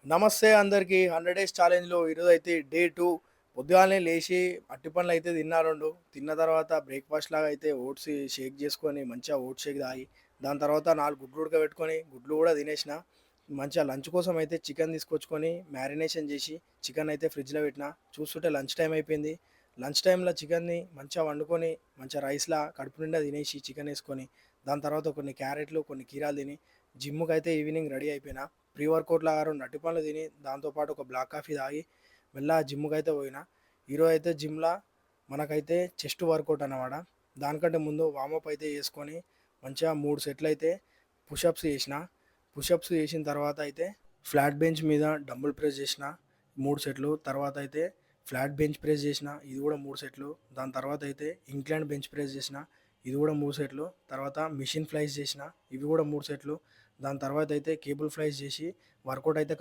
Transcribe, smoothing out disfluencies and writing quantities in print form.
నమస్తే అందరికి 100 డేస్ ఛాలెంజ్‌లో ఈరోజైతే డే 2 పొద్దుగాలనే లేచి అట్టి పండ్లయితే తిన్నా 2. తిన్న తర్వాత బ్రేక్‌ఫాస్ట్ లాగా అయితే ఓట్స్ షేక్ చేసుకొని మంచిగా ఓట్స్ షేక్ తాగి, దాని తర్వాత 4 గుడ్లు ఉడకబెట్టుకొని గుడ్లు కూడా తినేసిన. మంచిగా లంచ్ కోసం అయితే చికెన్ తీసుకొచ్చుకొని మ్యారినేషన్ చేసి చికెన్ అయితే ఫ్రిడ్జ్‌లో పెట్టిన. చూస్తుంటే లంచ్ టైమ్ అయిపోయింది. లంచ్ టైమ్‌లో చికెన్‌ని మంచిగా వండుకొని మంచిగా రైస్‌లా కడుపు నిండా తినేసి చికెన్ ఏసుకొని, దాని తర్వాత కొన్ని క్యారెట్లు, కొన్ని కీరాలు తిని జిమ్‌కైతే ఈవినింగ్ రెడీ అయిపోయినా. ప్రీ వర్కౌట్ లాగా 2 అరటిపండ్లు తిని, దాంతో పాటు ఒక బ్లాక్ కాఫీ తాగి మెల్లగా జిమ్‌కైతే పోయినా. ఈరోజు అయితే జిమ్‌ల మనకైతే చెస్ట్ వర్కౌట్ అన్నమాట. దానికంటే ముందు వార్మప్ అయితే చేసుకొని మంచిగా 3 సెట్లయితే పుషప్స్ చేసిన. పుషప్స్ చేసిన తర్వాత అయితే ఫ్లాట్ బెంచ్ మీద డంబుల్ ప్రెస్ చేసిన 3 సెట్లు. తర్వాత అయితే ఫ్లాట్ బెంచ్ ప్రెస్ చేసిన, ఇది కూడా 3 సెట్లు. దాని తర్వాత అయితే ఇంక్లైన్ బెంచ్ ప్రెస్ చేసిన, ఇది కూడా 3 సెట్లు. తర్వాత మిషన్ ఫ్లైస్ చేసిన, ఇవి కూడా 3 సెట్లు. దాని తర్వాత అయితే కేబుల్ ఫ్లైస్ చేసి వర్కౌట్ అయితే